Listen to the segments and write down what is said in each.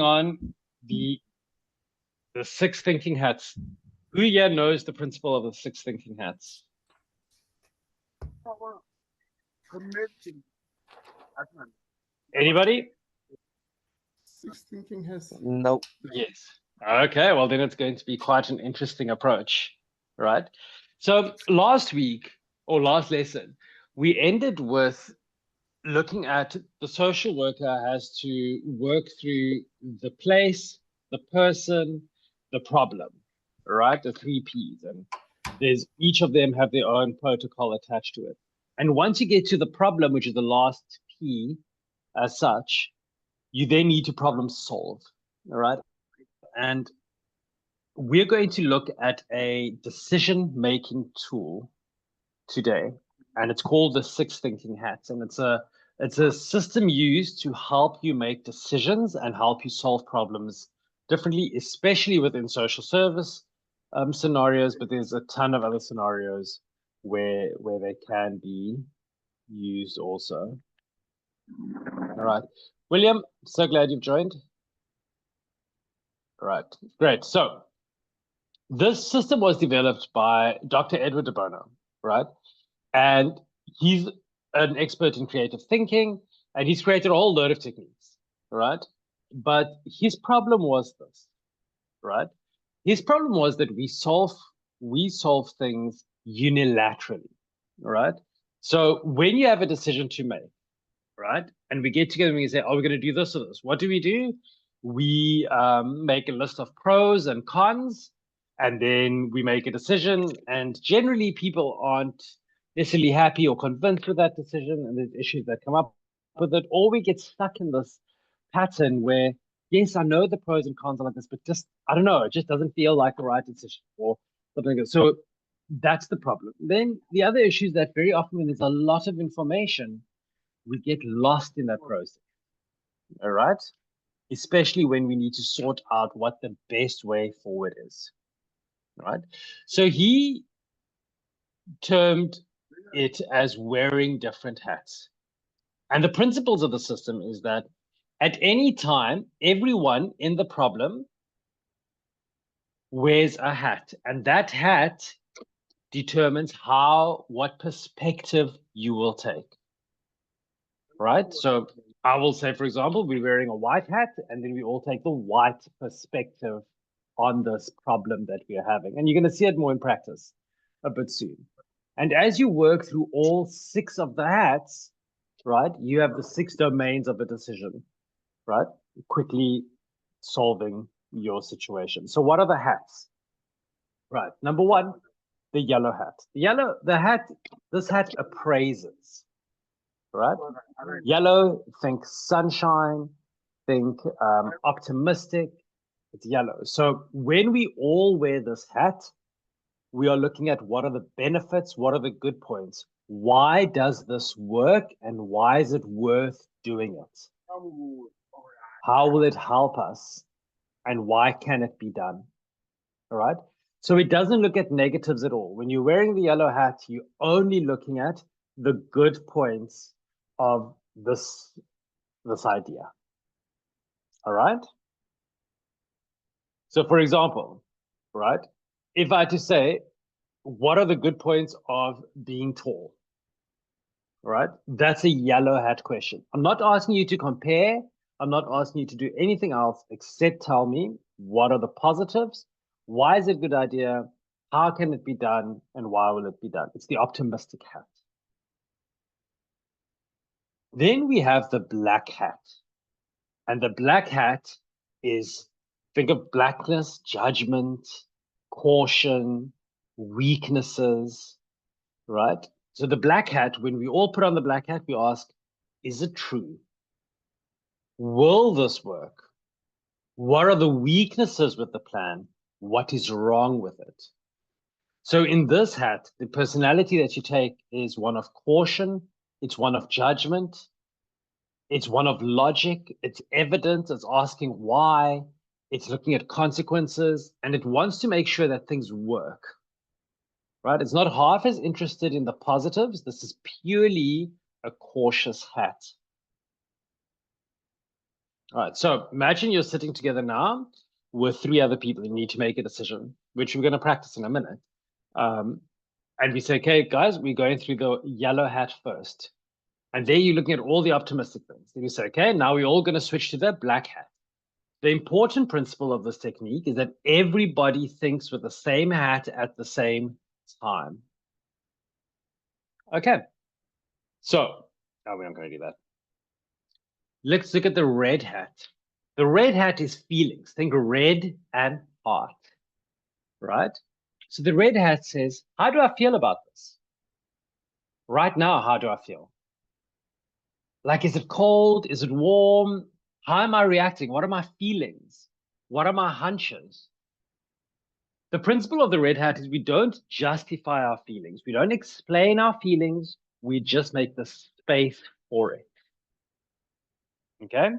on the six thinking hats. Who here knows the principle of the six thinking hats? Anybody? Six thinking hats. No. Yes. Okay, well then it's going to be quite an interesting approach, right? So last week or last lesson, we ended with looking at the social worker has to work through the place, the person, the problem, right? The three P's, and there's each of them have their own protocol attached to it. And once you get to the problem, which is the last P as such, you then need to problem solve, all right? And we're going to look at a decision-making tool today, and it's called the six thinking hats, and it's a system used to help you make decisions and help you solve problems differently, especially within social service scenarios, but there's a ton of other scenarios where they can be used also. All right, William, so glad you've joined. All right, great. So this system was developed by Dr. Edward de Bono, right? And he's an expert in creative thinking, and he's created a whole load of techniques, right? But his problem was this, right? His problem was that we solve things unilaterally, right? So when you have a decision to make, right, and we get together and we say, oh, we're going to do this or this, what do? We make a list of pros and cons, and then we make a decision, and generally people aren't necessarily happy or convinced with that decision, and there's issues that come up with it, or we get stuck in this pattern where, yes, I know the pros and cons are like this, but just, I don't know, it just doesn't feel like the right decision or something like that. So that's the problem. Then the other issue is that very often when there's a lot of information, we get lost in that process, all right? Especially when we need to sort out what the best way forward is, right? So he termed it as wearing different hats. And the principles of the system is that at any time, everyone in the problem wears a hat, and that hat determines what perspective you will take, right? So I will say, for example, we're wearing a white hat, and then we all take the white perspective on this problem that we are having. And you're going to see it more in practice a bit soon. And as you work through all six of the hats, right, you have the six domains of a decision, right? Quickly solving your situation. So what are the hats? Right, number one, the yellow hat. This hat appraises, right? Yellow, think sunshine, think optimistic, it's yellow. So when we all wear this hat, we are looking at what are the benefits, what are the good points, why does this work, and why is it worth doing it? How will it help us, and why can it be done? All right. So it doesn't look at negatives at all. When you're wearing the yellow hat, you're only looking at the good points of this idea. All right. So for example, right, if I had to say, what are the good points of being tall? All right, that's a yellow hat question. I'm not asking you to compare. I'm not asking you to do anything else except tell me what are the positives, why is it a good idea, how can it be done, and why will it be done? It's the optimistic hat. Then we have the black hat. And the black hat is, think of blackness, judgment, caution, weaknesses, right? So the black hat, when we all put on the black hat, we ask, is it true? Will this work? What are the weaknesses with the plan? What is wrong with it? So in this hat, the personality that you take is one of caution, it's one of judgment, it's one of logic, it's evidence, it's asking why, it's looking at consequences, and it wants to make sure that things work, right? It's not half as interested in the positives. This is purely a cautious hat. All right. So imagine you're sitting together now with 3 other people. You need to make a decision, which we're going to practice in a minute. And we say, okay, guys, we're going through the yellow hat first. And there you're looking at all the optimistic things. Then you say, okay, now we're all going to switch to the black hat. The important principle of this technique is that everybody thinks with the same hat at the same time. Okay. So, no, we're not going to do that. Let's look at the red hat. The red hat is feelings. Think red and heart, right? So the red hat says, how do I feel about this? Right now, how do I feel? Like, is it cold? Is it warm? How am I reacting? What are my feelings? What are my hunches? The principle of the red hat is we don't justify our feelings. We don't explain our feelings. We just make the space for it. Okay?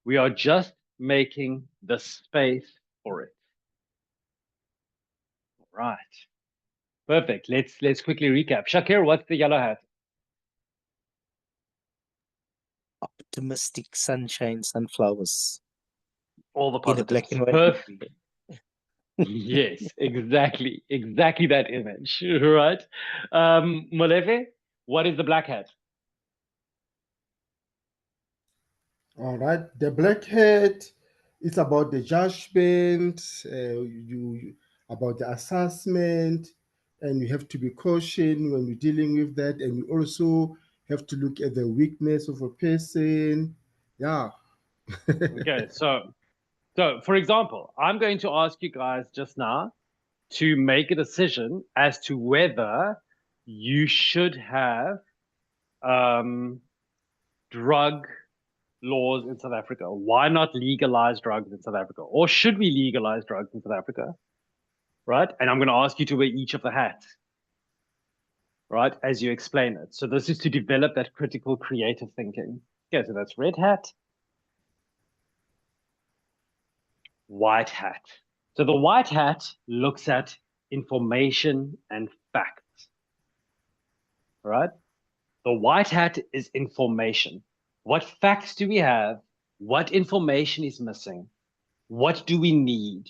We are just making the space for it. All right. Perfect. Let's quickly recap. Shakir, what's the yellow hat? Optimistic sunshine sunflowers All the in a black positives. and white. Perfect. Yes, exactly. Exactly that image. Right. Molefe, what is the black hat? All right. The black hat is about the judgment, about the assessment, and you have to be cautious when you're dealing with that. And you also have to look at the weakness of a person. Yeah. Okay, so for example, I'm going to ask you guys just now to make a decision as to whether you should have drug laws in South Africa. Why not legalize drugs in South Africa? Or should we legalize drugs in South Africa? Right? And I'm going to ask you to wear each of the hats, right, as you explain it. So this is to develop that critical creative thinking. Okay, so that's red hat, white hat. So the white hat looks at information and facts, right? The white hat is information. What facts do we have? What information is missing? What do we need?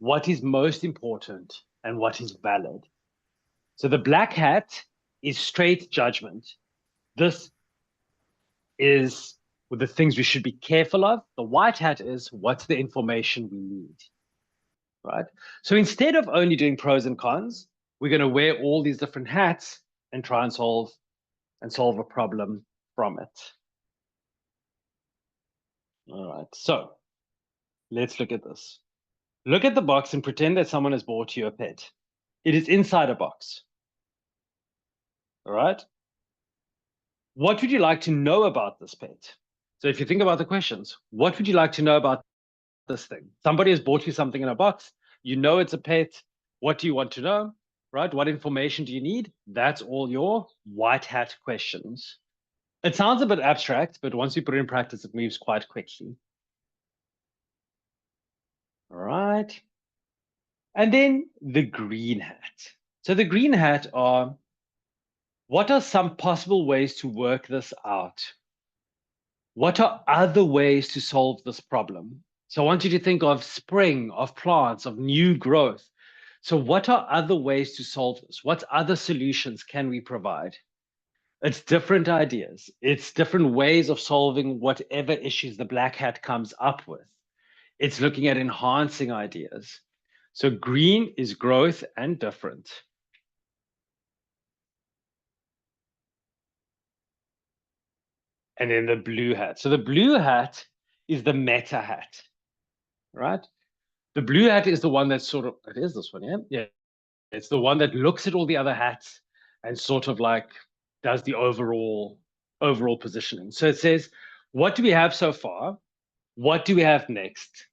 What is most important? And what is valid? So the black hat is straight judgment. This is the things we should be careful of. The white hat is what's the information we need, right? So instead of only doing pros and cons, we're going to wear all these different hats and try and solve a problem from it. All right, so let's look at this. Look at the box and pretend that someone has bought you a pet. It is inside a box. All right. What would you like to know about this pet? So if you think about the questions, what would you like to know about this thing? Somebody has bought you something in a box. You know it's a pet. What do you want to know? Right? What information do you need? That's all your white hat questions. It sounds a bit abstract, but once you put it in practice, it moves quite quickly. All right. And then the green hat. So the green hat are, what are some possible ways to work this out? What are other ways to solve this problem? So I want you to think of spring, of plants, of new growth. So what are other ways to solve this? What other solutions can we provide? It's different ideas. It's different ways of solving whatever issues the black hat comes up with. It's looking at enhancing ideas. So green is growth and different. And then the blue hat. So the blue hat is the meta hat, right? The blue hat is the one that's sort of, it is this one, yeah? Yeah. It's the one that looks at all the other hats and sort of like does the overall positioning. So it says, what do we have so far? What do we have next?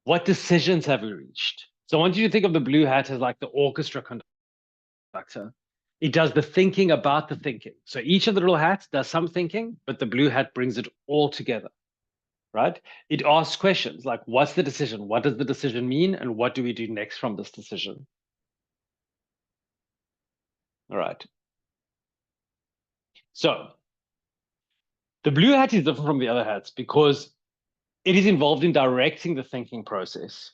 What decisions have we reached? So I want you to think of the blue hat as like the orchestra conductor. It does the thinking about the thinking. So each of the little hats does some thinking, but the blue hat brings it all together, right? It asks questions like, what's the decision? What does the decision mean? And what do we do next from this decision? All right. So the blue hat is different from the other hats because it is involved in directing the thinking process,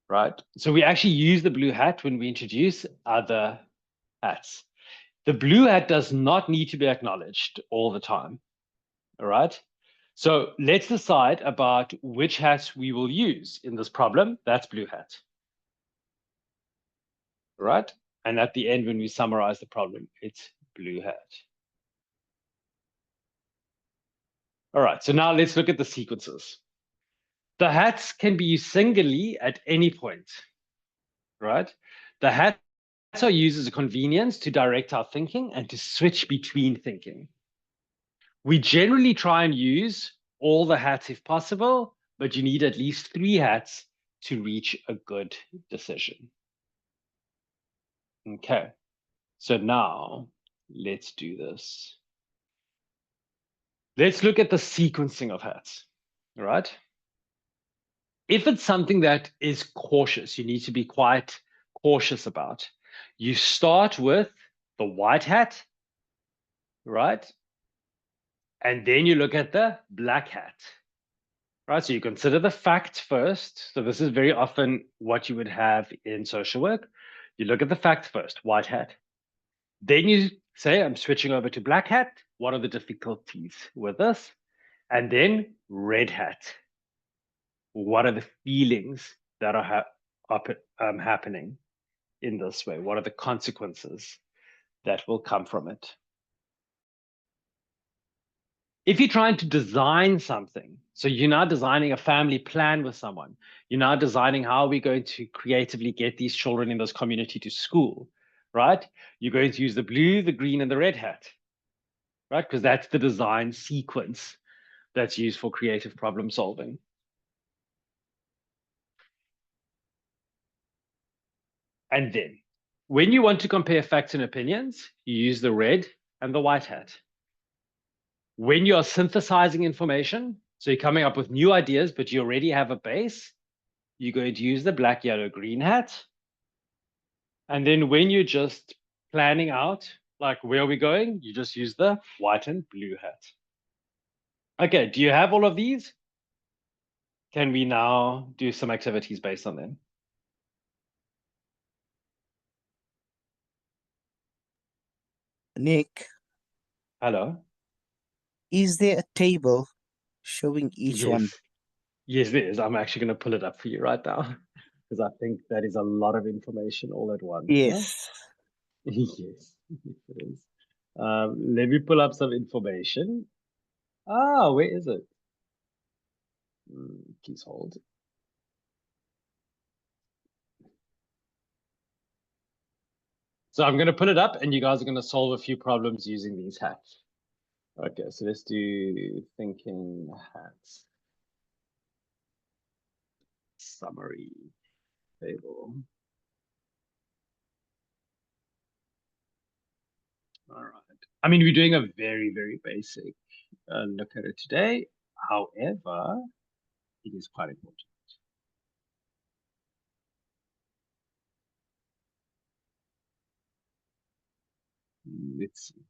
right? So we actually use the blue hat when we introduce other hats. The blue hat does not need to be acknowledged all the time, all right? So let's decide about which hats we will use in this problem. That's blue hat, right? And at the end, when we summarize the problem, it's blue hat. All right, so now let's look at the sequences. The hats can be used singly at any point, right? The hats are used as a convenience to direct our thinking and to switch between thinking. We generally try and use all the hats if possible, but you need at least 3 hats to reach a good decision. Okay, so now let's do this. Let's look at the sequencing of hats, all right? If it's something that is cautious, you need to be quite cautious about. You start with the white hat, right? And then you look at the black hat, right? So you consider the fact first. So this is very often what you would have in social work. You look at the fact first, white hat. Then you say, I'm switching over to black hat. What are the difficulties with this? And then red hat. What are the feelings that are happening in this way? What are the consequences that will come from it? If you're trying to design something, so you're now designing a family plan with someone, you're now designing how we're going to creatively get these children in this community to school, right? You're going to use the blue, the green, and the red hat, right? Because that's the design sequence that's used for creative problem solving. And then when you want to compare facts and opinions, you use the red and the white hat. When you're synthesizing information, so you're coming up with new ideas, but you already have a base, you're going to use the black, yellow, green hat. And then when you're just planning out, like where are we going, you just use the white and blue hat. Okay, do you have all of these? Can we now do some activities based on them? Nick, Hello? is there a table showing each one? Yes. Yes, there is. I'm actually going to pull it up for you right now because I think that is a lot of information all at once. Huh? Yes. Yes, yes, it is. Let me pull up some information. Ah, where is it? Please hold. So I'm going to put it up and you guys are going to solve a few problems using these hats. Okay, so let's do thinking hats. Summary table. All right. I mean, we're doing a very, very basic look at it today. However, it is quite important. Let's see.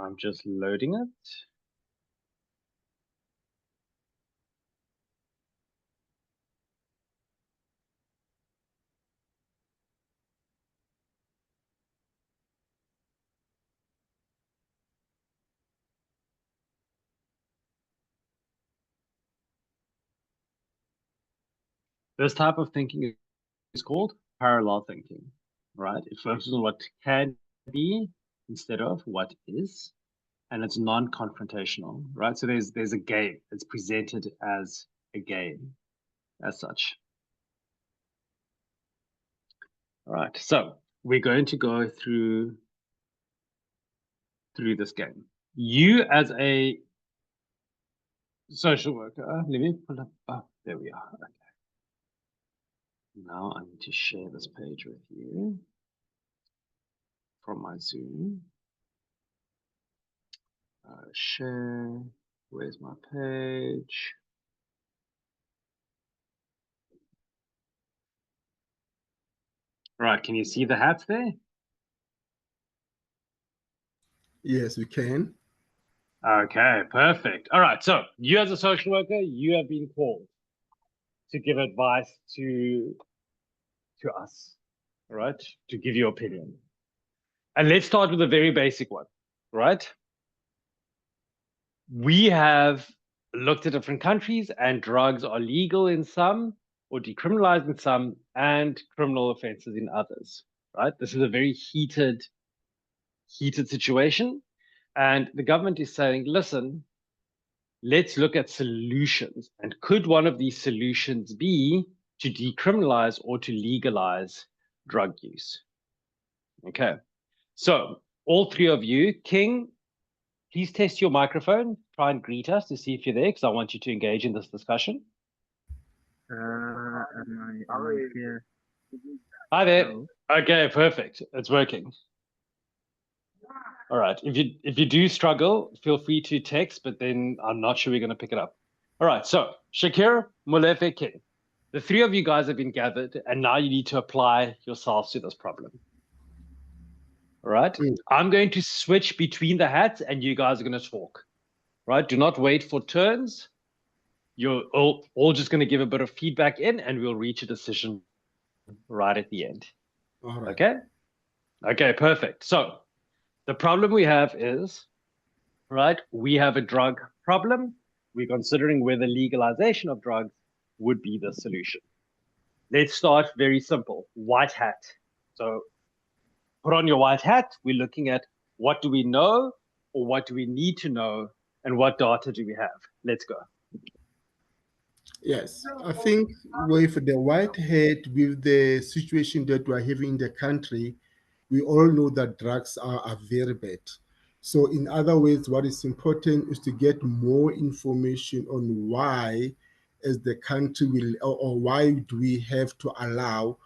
I'm just loading it. This type of thinking is called parallel thinking, right? It focuses on what can be instead of what is, and it's non-confrontational, right? So there's a game. It's presented as a game, as such. All right, so we're going to go through this game. You as a social worker, let me pull up. Oh, there we are. Okay. Now I need to share this page with you from my Zoom. Share. Where's my page? Right, can you see the hats there? Yes, we can. Okay, perfect. All right. So you as a social worker, you have been called to give advice to us, all right? To give your opinion. And let's start with a very basic one, right? We have looked at different countries, and drugs are legal in some or decriminalized in some and criminal offenses in others, right? This is a very heated situation. And the government is saying, listen, let's look at solutions. And could one of these solutions be to decriminalize or to legalize drug use? Okay. So, all three of you, King, please test your microphone. Try and greet us to see if you're there, because I want you to engage in this discussion. Am I here? Hi there. Hello? Okay, perfect. It's working. All right. If you do struggle, feel free to text, but then I'm not sure we're going to pick it up. All right. So Shakir, Molefe, King, the three of you guys have been gathered, and now you need to apply yourselves to this problem. All right. Mm. I'm going to switch between the hats, and you guys are going to talk. Right. Do not wait for turns. You're all just going to give a bit of feedback in, and we'll reach a decision right at the end. All right. Okay. Okay. Perfect. So the problem we have is, right, we have a drug problem. We're considering whether legalization of drugs would be the solution. Let's start very simple. White hat. So put on your white hat. We're looking at what do we know or what do we need to know and what data do we have? Let's go. Yes, I think with the white hat, with the situation that we're having in the country, we all know that drugs are very bad. So, in other words, what is important is to get more information on why, as the country will, or why do we have to allow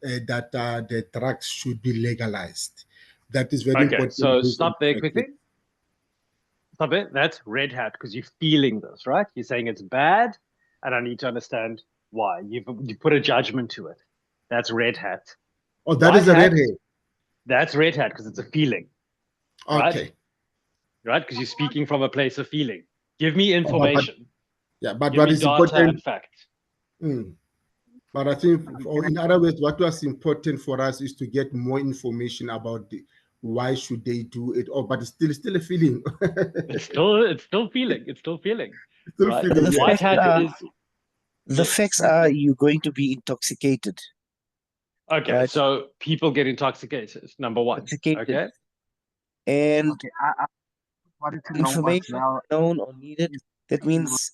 that the drugs should be legalized. That is very Okay, important. so stop there quickly. Stop it. That's red hat because you're feeling this, right? You're saying it's bad, and I need to understand why. You put a judgment to it. That's red hat. Oh, that is a red hat. That's red hat because it's a feeling. Okay. Right? Because you're speaking from a place of feeling. Give me information. But Give what me is data important and fact. But I think, in other words, what was important for us is to get more information about why should they do it. Oh, but it's still a feeling. It's still feeling. It's still feeling. Still Right? feeling. The White facts hat are, is. the Yes. facts are you're going to be intoxicated. Okay, right? so people get intoxicated. Number one. Intoxicated. Okay. And Okay, I wanted to know as information well. known or needed. That means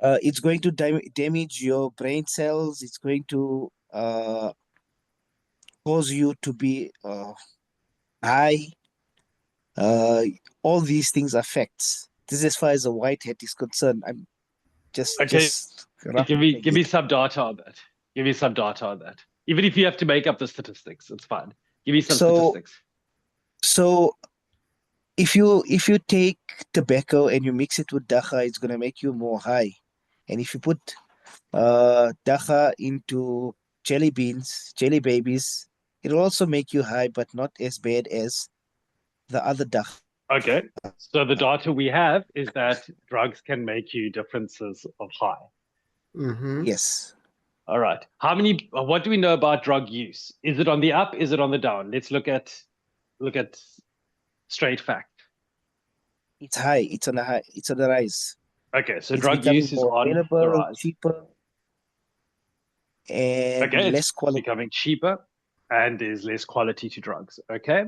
it's going to damage your brain cells. It's going to cause you to be high. All these things are facts. This is as far as the white hat is concerned. I'm just Okay. roughly Give me some data on that. Give me some data on that. Even if you have to make up the statistics, it's fine. Give me some statistics. So if you take tobacco and you mix it with dacha, it's gonna make you more high. And if you put dacha into jelly beans, jelly babies, it'll also make you high, but not as bad as the other dacha. Okay. So the data we have is that drugs can make you differences of high. Mm-hmm. Yes. All right. What do we know about drug use? Is it on the up? Is it on the down? Let's look at straight fact. It's high. It's on the rise. Okay, so It's drug becoming use is more on the available, rise. cheaper, and Okay, less it's quality. becoming cheaper and there's less quality to drugs. Okay,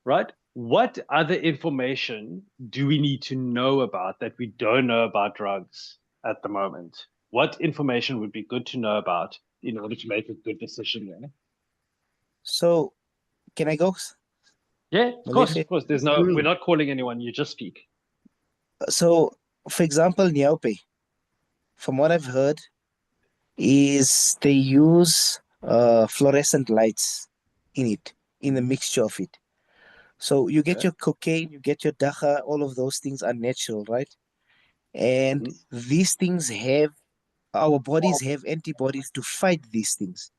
right? What other information do we need to know about that we don't know about drugs at the moment? What information would be good to know about in order to make a good decision there? So, can I go? Yeah, of course, Molefe? of course. We're not calling anyone. You just speak. So, for example, Niaupe, from what I've heard, is they use fluorescent lights in the mixture of it. So you get Okay. your cocaine, you get your dacha, all of those things are natural, right? And these things our bodies have antibodies to fight these things.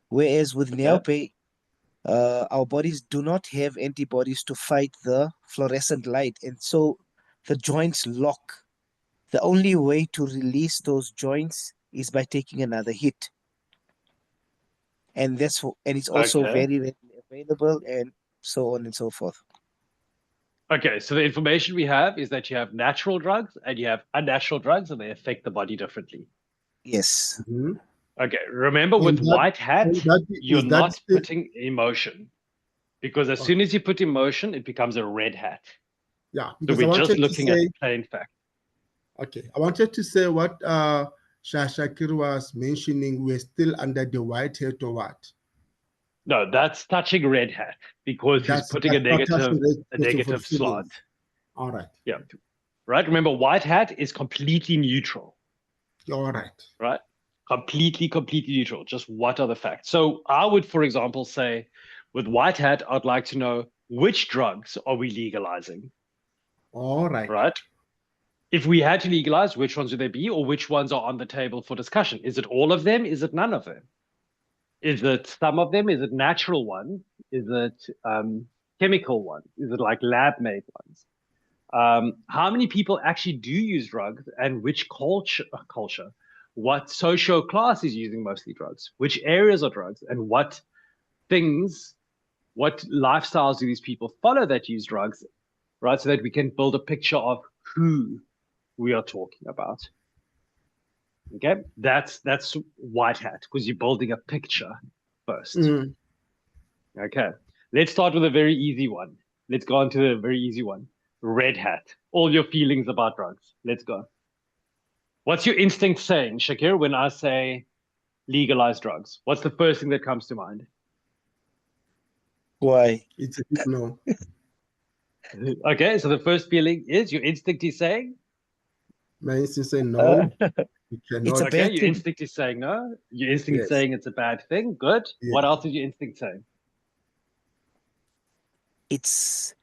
Whereas with Okay. Niaupe, our bodies do not have antibodies to fight the fluorescent light, and so the joints lock. The only way to release those joints is by taking another hit, and it's also Okay. very readily available, and so on and so forth. Okay, so the information we have is that you have natural drugs and you have unnatural drugs, and they affect the body differently. Yes. Mhm. Okay, remember And with that, white hat, and that you're is that not still putting emotion, because as oh, soon as you put emotion, it becomes a red hat. yeah, So because I we're just wanted to looking at say plain fact. okay, I wanted to say what Shashakir was mentioning, we're still under the white hat or what? No, that's touching red hat because he's putting That's not touching the a question for negative slot. feelings. All right. Yeah. Right. Remember, white hat is completely neutral. All right. Right. Completely neutral. Just what are the facts? So I would, for example, say with white hat, I'd like to know which drugs are we legalizing? All right. Right. If we had to legalize, which ones would they be, or which ones are on the table for discussion? Is it all of them? Is it none of them? Is it some of them? Is it natural ones? Is it chemical ones? Is it like lab made ones? How many people actually do use drugs, and which culture, what social class is using mostly drugs, which areas are drugs, and what things, what lifestyles do these people follow that use drugs, right? So that we can build a picture of who we are talking about. Okay, that's white hat, because you're building a picture first. Mm. Okay, let's start with a very easy one. Let's go on to a very easy one. Red hat. All your feelings about drugs. Let's go. What's your instinct saying, Shakir, when I say legalize drugs? What's the first thing that comes to mind? Why? It's a big no. Okay, so the first feeling is your instinct is saying? My instinct say no. You It's a cannot. Okay, bad your thing. instinct is saying no. Your instinct is Yes. saying it's a bad thing. Good. Yes. What else is your instinct saying? It's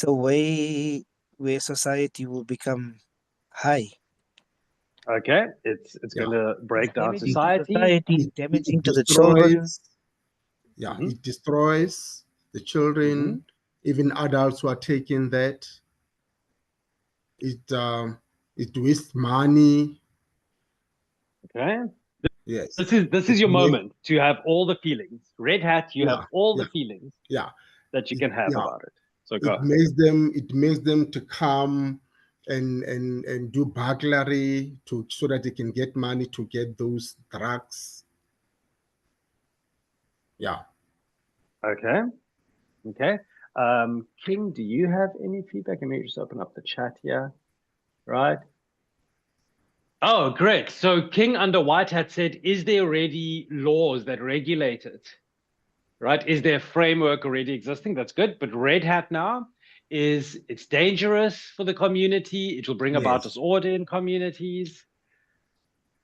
a way where society will become high. Okay, it's Yeah. going to break down Damaging to society. society, damaging It to the children. destroys. Yeah. Mhm. It destroys the children, Mhm. even adults who are taking that. It wastes money. Okay. Yes. This It is your makes, moment to have all the feelings. Red hat, you have yeah. all the Yeah. feelings Yeah. that you can have Yeah. about it. So It go. makes them to come and do burglary so that they can get money to get those drugs. Yeah. Okay. Okay. King, do you have any feedback? Let me just open up the chat here. Right. Oh, great. So King under White Hat said, is there already laws that regulate it? Right? Is there a framework already existing? That's good. But Red Hat now is it's dangerous for the community. It will bring about Yes. disorder in communities.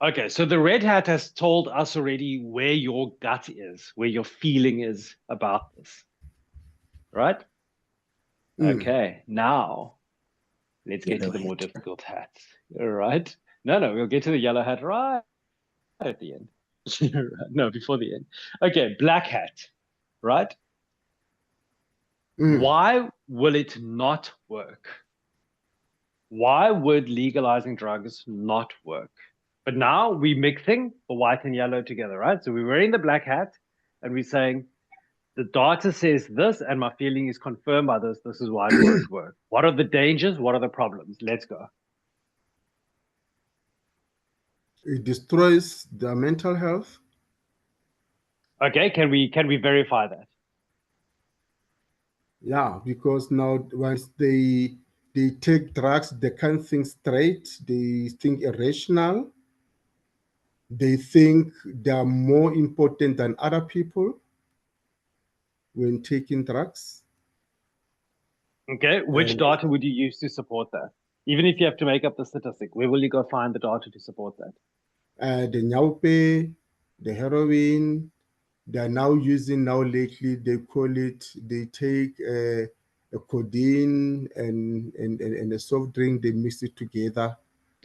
Okay, so the Red Hat has told us already where your gut is, where your feeling is about this, right? Mm. Okay, now let's get to Yellow the more hat. difficult hats. All right. No, we'll get to the yellow hat right at the end. No, before the end. Okay, black hat, right? Mm. Why will it not work? Why would legalizing drugs not work? But now we're mixing the white and yellow together, right? So we're wearing the black hat and we're saying the data says this and my feeling is confirmed by this. This is why it won't work. What are the dangers? What are the problems? Let's go. It destroys their mental health. Okay, can we verify that? Yeah, because now once they take drugs, they can't think straight. They think irrational. They think they are more important than other people when taking drugs. Okay, which And data would you use to support that? Even if you have to make up the statistic, where will you go find the data to support that? the nyaupe, the heroin, they are now using now lately, they call it, they take a codeine and a soft drink, they mix it together,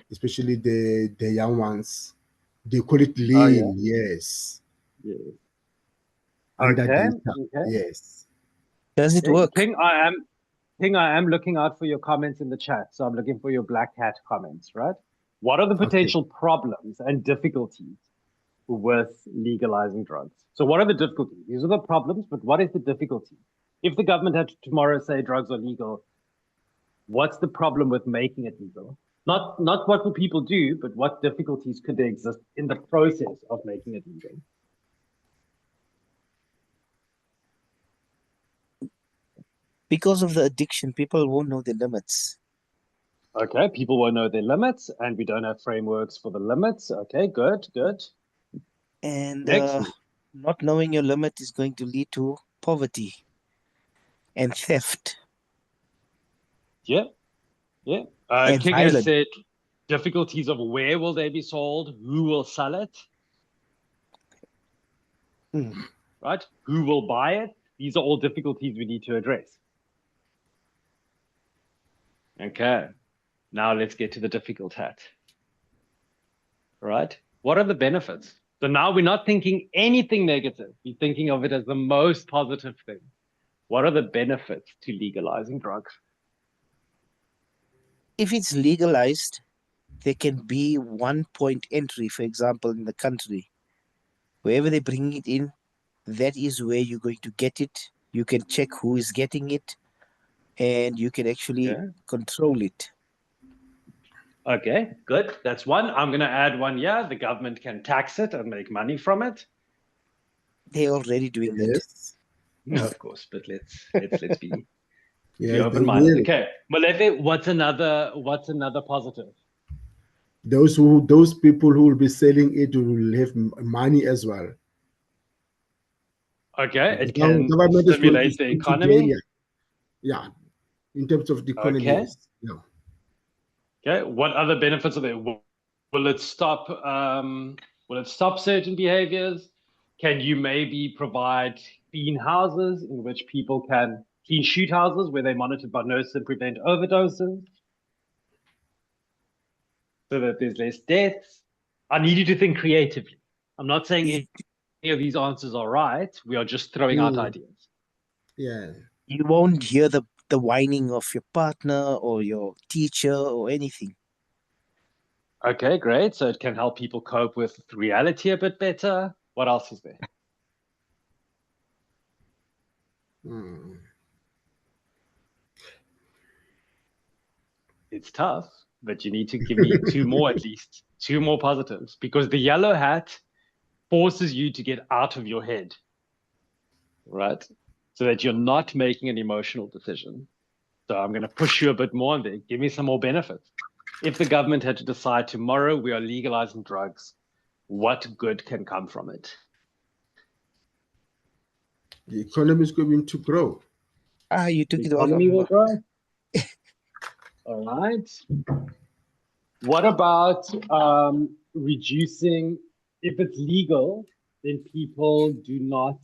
especially the young ones. They call it Oh yeah. lean, yes. Yeah. under Okay, data. okay. Yes. Does it Okay, work? King, I am looking out for your comments in the chat. So I'm looking for your black hat comments, right? What are the potential problems and difficulties with legalizing drugs? So what are the difficulties? These are the problems, but what is the difficulty? If the government had to tomorrow say drugs are legal, what's the problem with making it legal? Not what will people do, but what difficulties could there exist in the process of making it legal? Because of the addiction, people won't know the limits. Okay, people won't know their limits, and we don't have frameworks for the limits. Okay, good, good. And Excellent. not knowing your limit is going to lead to poverty and theft Yeah, yeah. and King has violence. said difficulties of where will they be sold, who will sell it, right? Who will buy it? These are all difficulties we need to address. Okay, now let's get to the difficult hat. Right? What are the benefits? So now we're not thinking anything negative. We're thinking of it as the most positive thing. What are the benefits to legalizing drugs? If it's legalized, there can be one point entry, for example, in the country. Wherever they bring it in, that is where you're going to get it. You can check who is getting it, and you can actually control it. Okay, good. That's one. I'm going to add one. Yeah, the government can tax it and make money from it. They're already doing that. Yes. Of course, but let's be Yes, they open-minded. will. Okay, Molefe, what's another positive? Those people who will be selling it will have money as well. Okay, it Now, can government is going to stimulate the spend economy. today, yeah, in terms of the economy. Okay. Yes. Yeah. Okay. What other benefits are there? Will it stop? Will it stop certain behaviors? Can you maybe provide clean houses in which people can clean shoot houses where they monitor by nurses and prevent overdoses, so that there's less deaths? I need you to think creatively. I'm not saying any of these answers are right. We are just throwing out ideas. Yeah. You won't hear the whining of your partner or your teacher or anything. Okay, great. So it can help people cope with reality a bit better. What else is there? It's tough, but you need to give me two more at least, two more positives, because the yellow hat forces you to get out of your head, right? So that you're not making an emotional decision. So I'm going to push you a bit more on there. Give me some more benefits. If the government had to decide tomorrow we are legalizing drugs, what good can come from it? The economy is going to grow. You took The it all economy will from grow. All right. What about reducing, if it's legal, then people do not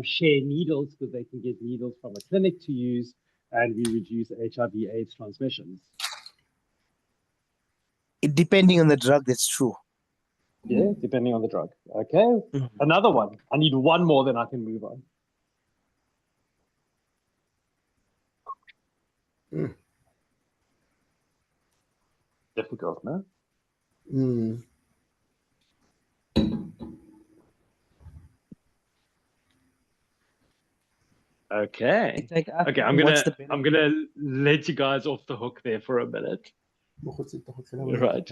share needles because they can get needles from a clinic to use, and we reduce HIV/AIDS transmissions. depending on the drug, that's true. Yeah, depending on the drug. Okay. Another one. I need one more, then I can move on. Difficult, no? Okay. Like okay, I'm gonna let you guys off the hook there for a minute. Right.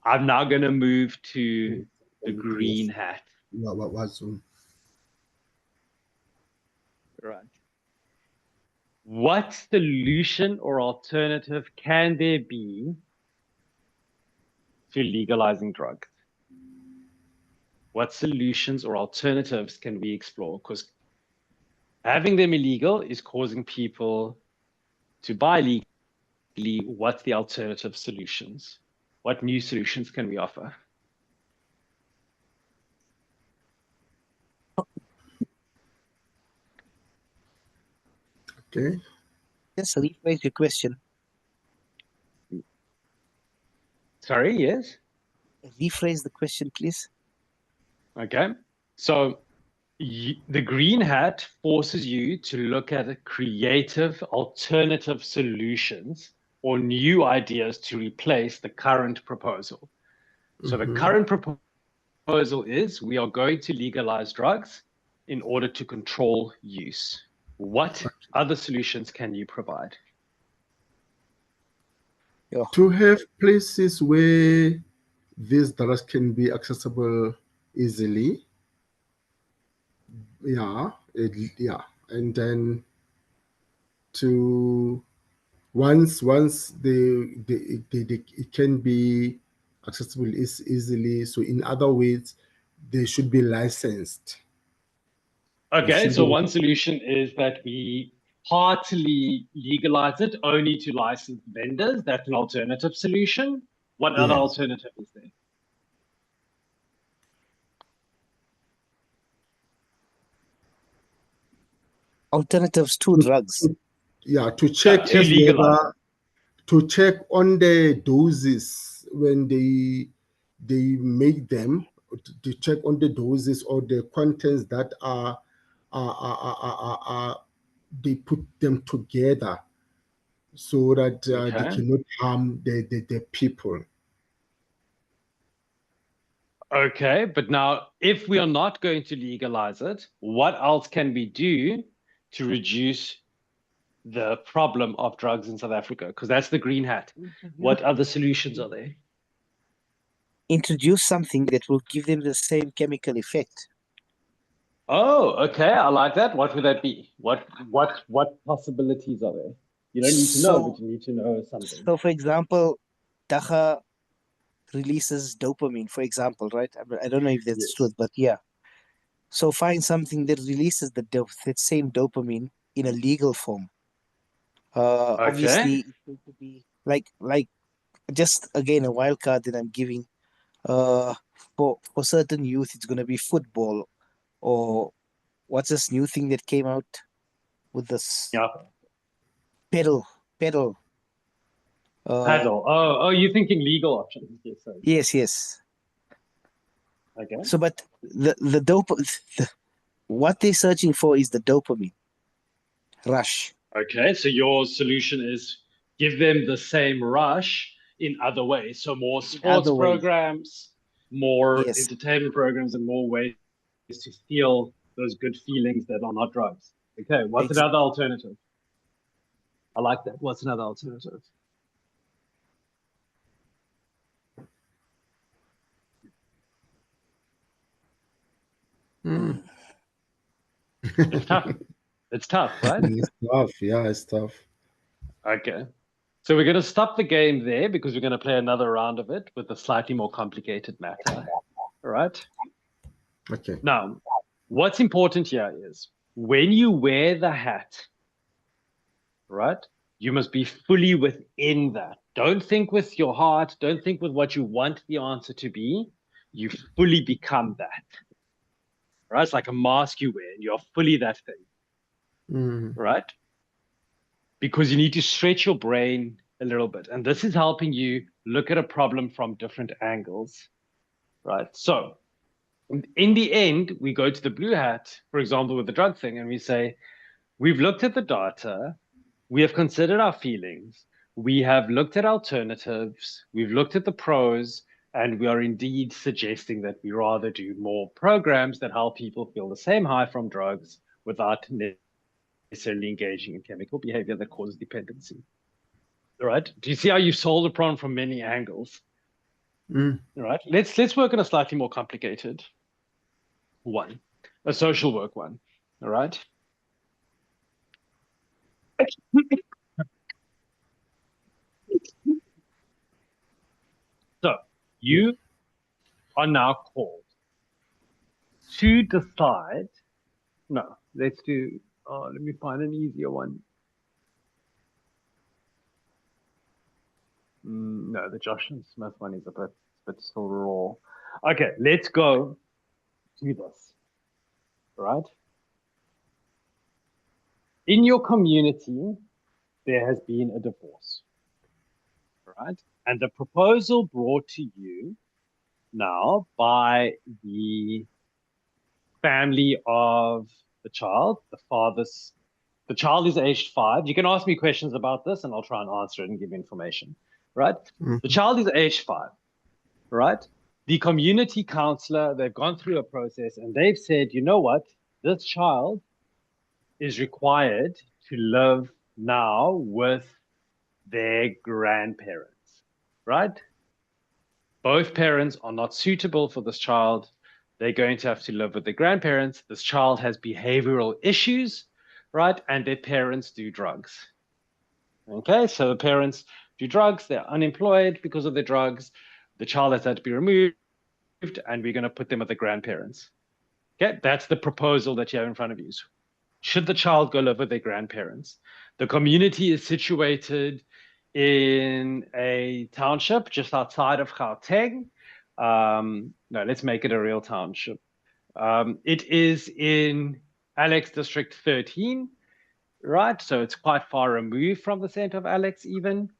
I'm now gonna move to the green hat. Right. What solution or alternative can there be to legalizing drugs? What solutions or alternatives can we explore? Because having them illegal is causing people to buy legally. What's the alternative solutions? What new solutions can we offer? Okay. Just rephrase your question. Sorry, yes? Rephrase the question, please. Okay. So the green hat forces you to look at creative alternative solutions or new ideas to replace the current proposal. So the current proposal is we are going to legalize drugs in order to control use. What other solutions can you provide? Yeah. To have places where these drugs can be accessible easily. Yeah, and then to once it can be accessible easily. So in other words, they should be licensed. Okay, so one solution is that we partly legalize it only to licensed vendors. That's an alternative solution. What other Yes. alternative is there? Alternatives to drugs. Yeah, to check to as legalize whether to check on the doses when they make them, to check on the doses or the contents that are they put them together so that they Okay. cannot harm the people. Okay, but now if we are not going to legalize it, what else can we do to reduce the problem of drugs in South Africa? Because that's the green hat. What other solutions are there? Introduce something that will give them the same chemical effect. Oh, okay, I like that. What would that be? What possibilities are there? You don't need to know, but you need to know something. So, for example, Dacha releases dopamine, for example, right? I don't know if that's Yes. true, but yeah. So find something that releases that same dopamine in a legal form. Obviously, Okay. it's going to be like just again a wild card that I'm giving. For certain youth, it's going to be football, or what's this new thing that came out with this Yeah. pedal pedal. Paddle. Oh, you're thinking legal options. Yes, sorry. Yes. Okay. So, but what they're searching for is the dopamine rush. Okay, so your solution is give them the same rush in other ways. So more sports Other ways, programs, more yes. entertainment programs, and more ways to feel those good feelings that are not drugs. Okay, what's Exactly. another alternative? I like that. What's another alternative? It's tough. It's tough, right? It's tough. Yeah, it's tough. Okay. So we're going to stop the game there because we're going to play another round of it with a slightly more complicated matter. All right. Okay. Now, what's important here is when you wear the hat, right? You must be fully within that. Don't think with your heart. Don't think with what you want the answer to be. You fully become that. Right? It's like a mask you wear, and you're fully that thing. Right? Because you need to stretch your brain a little bit. And this is helping you look at a problem from different angles. Right? So in the end, we go to the blue hat, for example, with the drug thing, and we say, we've looked at the data, we have considered our feelings, we have looked at alternatives, we've looked at the pros, and we are indeed suggesting that we rather do more programs that help people feel the same high from drugs without necessarily engaging in chemical behavior that causes dependency. All right. Do you see how you've solved the problem from many angles? All right. Let's work on a slightly more complicated one, a social work one. All right. So you are now called to decide. No, let's do. Let me find an easier one. No, the Josh and Smith one is a bit still raw. Okay, let's go to this. Right. In your community, there has been a divorce. Right. And the proposal brought to you now by the family of the child, the child is aged 5. You can ask me questions about this and I'll try and answer it and give information, right? Mhm. The child is aged 5, right? The community counselor, they've gone through a process and they've said, you know what? This child is required to live now with their grandparents, right? Both parents are not suitable for this child. They're going to have to live with their grandparents. This child has behavioral issues, right? And their parents do drugs. Okay, so the parents do drugs, they're unemployed because of the drugs. The child has had to be removed, and we're going to put them with the grandparents. Okay, that's the proposal that you have in front of you. Should the child go live with their grandparents? The community is situated in a township just outside of Gauteng. No, let's make it a real township. It is in Alex District 13, right? So it's quite far removed from the center of Alex, even.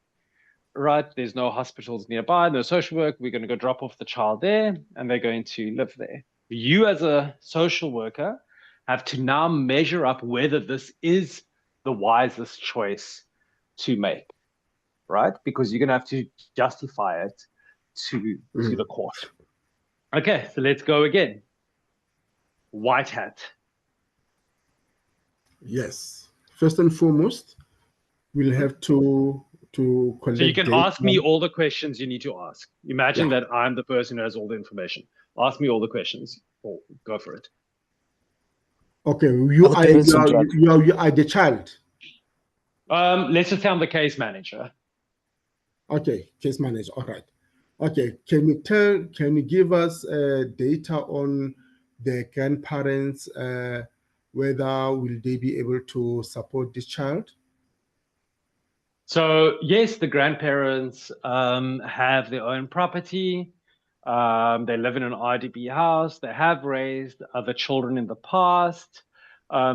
Right, there's no hospitals nearby, no social work. We're going to go drop off the child there, and they're going to live there. You, as a social worker, have to now measure up whether this is the wisest choice to make, right? Because you're going to have to justify it to the court. Okay, so let's go again. White hat. Yes. First and foremost, we'll have to collect. So you can data. ask me all the questions you need to ask. Imagine Yeah. that I'm the person who has all the information. Ask me all the questions. Or go for it. Okay, Are you the are parents you on are, drugs? you are the child. Let's just say I'm the case manager. Okay, case manager. All right. Okay, can you give us data on the grandparents, whether will they be able to support this child? So yes, the grandparents have their own property. They live in an RDB house. They have raised other children in the past.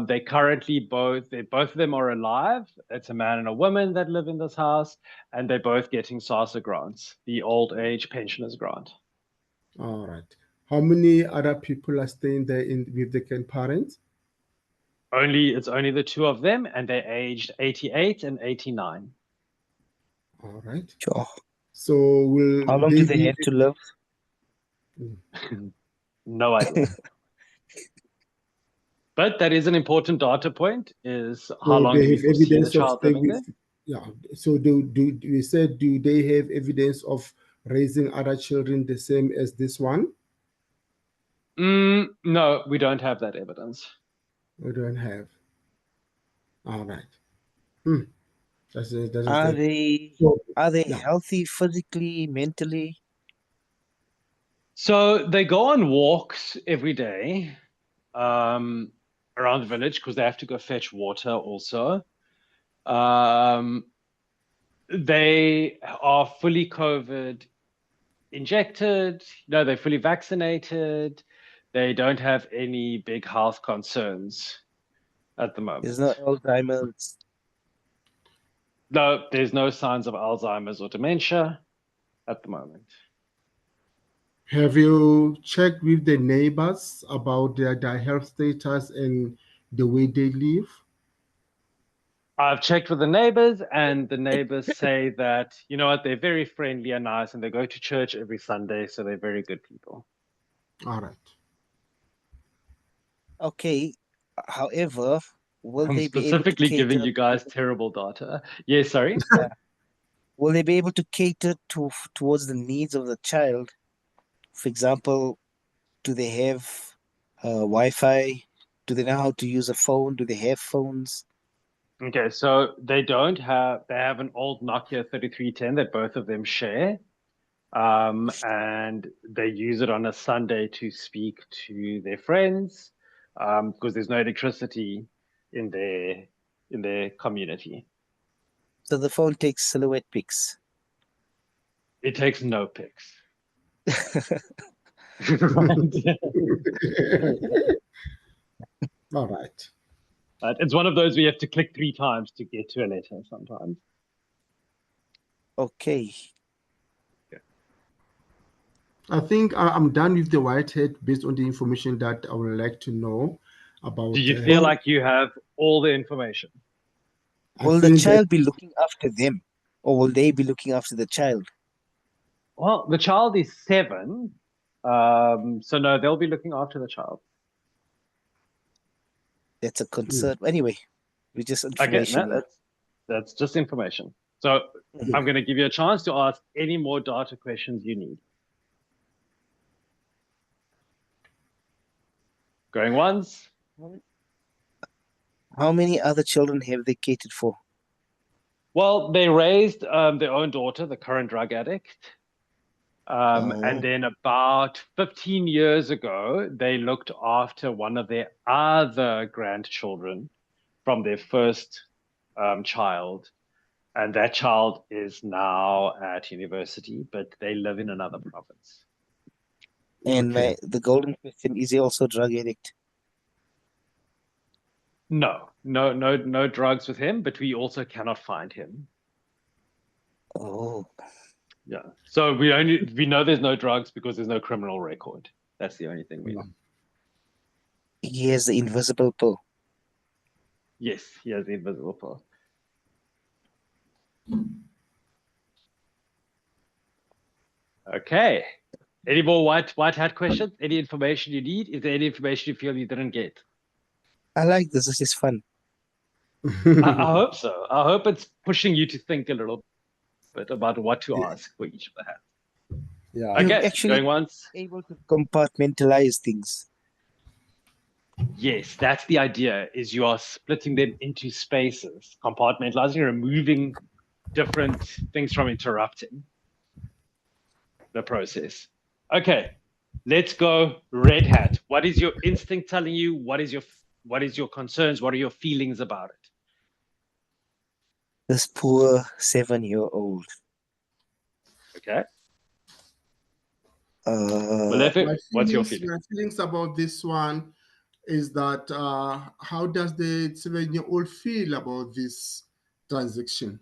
They currently both of them are alive. It's a man and a woman that live in this house, and they're both getting SASSA grants, the old age pensioners grant. All right. How many other people are staying there with the grandparents? It's only the two of them, and they're aged 88 and 89. All right. Sure. So will How long do they have to live? No idea. But that is an important data point, is how long do we foresee the child living there? Yeah. So do we said, do they have evidence of raising other children the same as this one? No, we don't have that evidence. We don't have. All right. Are they Yeah. healthy physically, mentally? So they go on walks every day around the village because they have to go fetch water also. They are fully COVID injected. No, they're fully vaccinated. They don't have any big health concerns at the moment. There's no Alzheimer's. No, there's no signs of Alzheimer's or dementia at the moment. Have you checked with the neighbors about their health status and the way they live? I've checked with the neighbors, and the neighbors say that, you know what, they're very friendly and nice, and they go to church every Sunday, so they're very good people. All right. Okay. However, will I'm they be able to specifically giving cater? you guys terrible data. Yes, sorry? Will they be able to cater towards the needs of the child? For example, do they have Wi-Fi? Do they know how to use a phone? Do they have phones? Okay, so they have an old Nokia 3310 that both of them share. And they use it on a Sunday to speak to their friends, because there's no electricity in their community. So the phone takes silhouette pics. It takes no pics. All right. It's one of those where you have to click 3 times to get to a letter sometimes. Okay. I think I'm done with the whitehead based on the information that I would like to know about. Do you feel like you have all the information? I Will the think that child be looking after them, or will they be looking after the child? Well, the child is 7. So no, they'll be looking after the child. That's a concern. Anyway, we just Okay, information. no, that's just information. So I'm going to give you a chance to ask any more data questions you need. Going once. How many other children have they catered for? Well, they raised their own daughter, the current drug addict. Oh. And then about 15 years ago, they looked after one of their other grandchildren from their first child. And that child is now at university, but they live in another province. And the golden question, is he also a drug addict? No drugs with him, but we also cannot find him. Oh. Yeah. So we know there's no drugs because there's no criminal record. That's the only thing we know. He has the invisible pill. Yes, he has the invisible pill. Okay. Any more white hat questions? Any information you need? Is there any information you feel you didn't get? I like this. This is fun. I hope so. I hope it's pushing you to think a little bit about what to ask for each of the hats. Yeah. Okay, You're actually going once. able to compartmentalize things. Yes, that's the idea, is you are splitting them into spaces, compartmentalizing, removing different things from interrupting the process. Okay, let's go red hat. What is your instinct telling you? What is your concerns? What are your feelings about it? This poor 7-year-old. Okay. My What's your feeling? My feelings about this one is that how does the 7-year-old feel about this transaction?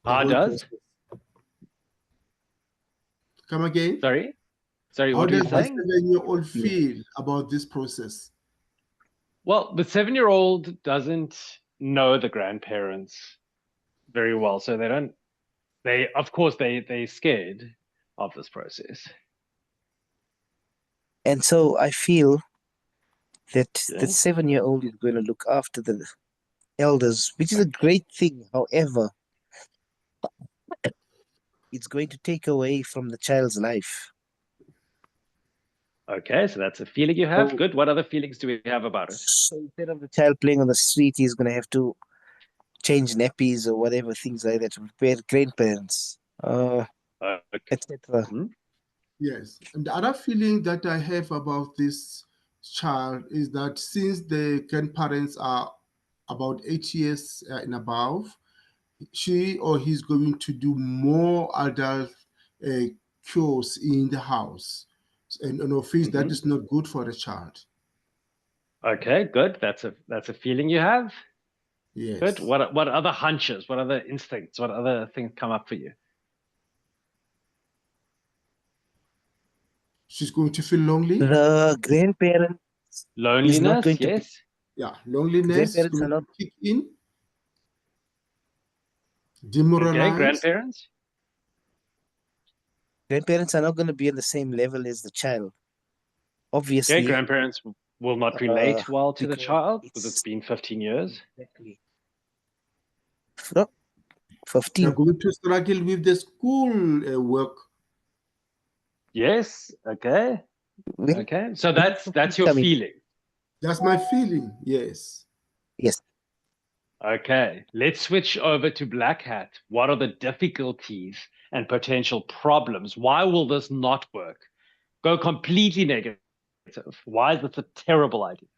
How does? Come again? Sorry, How what are you does the saying? 7-year-old feel about this process? Well, the 7-year-old doesn't know the grandparents very well, so of course they're scared of this process. And so I feel that the Yes. 7-year-old is going to look after the elders, which is a great thing. However, it's going to take away from the child's life. Okay, so that's a feeling you have. So- Good. What other feelings do we have about it? So instead of the child playing on the street, he's going to have to change nappies or whatever, things like that, prepare grandparents, Okay. etc. Yes. And the other feeling that I have about this child is that since the grandparents are about 8 years and above, she or he's going to do more adult chores in the house. And on office, that is not good for the child. Okay, good. That's a feeling you have. Yes. Good. What other hunches? What other instincts? What other things come up for you? She's going to feel lonely. The grandparent Loneliness, going to yes. Yeah, loneliness Grandparents are going not- to kick in. Okay, Demoralized. grandparents. Grandparents are not going to be on the same level as the child. Obviously, Okay, grandparents will not relate well to the because child because it's been 15 years. exactly. No, They're 15. going to struggle with the school work. Yes. Okay. Well, Okay. So that's your coming. feeling. That's my feeling. Yes. Yes. Okay. Let's switch over to Black Hat. What are the difficulties and potential problems? Why will this not work? Go completely negative. Why is this a terrible idea?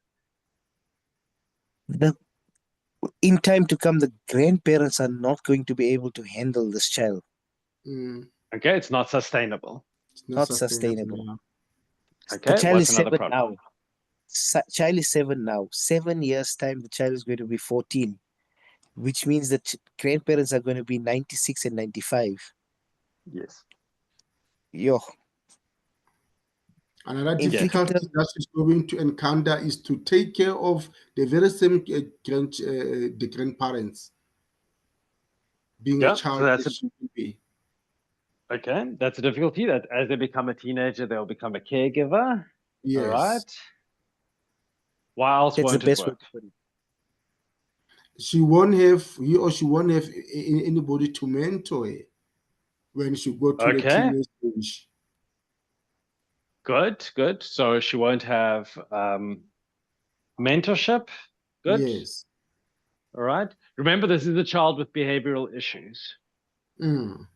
In time to come, the grandparents are not going to be able to handle this child. Okay, it's not sustainable. It's Not sustainable. Yeah. Okay, The child what's is another 7 problem? now. Child is 7 now. 7 years time, the child is going to be 14, which means that grandparents are going to be 96 and 95. Yes. Yo, Another in difficulty theater, that she's going to encounter is to take care of the very same the grandparents, being a Yeah, so child that's as a, she will be. okay. That's a difficulty that as they become a teenager, they'll become a caregiver. All Yes. right. Why else that's the won't it best way work? to put it. He or she won't have anybody to mentor her when she go to the Okay, teenage age. good, good. So she won't have mentorship. Good. Yes. All right. Remember, this is a child with behavioral issues. Mm.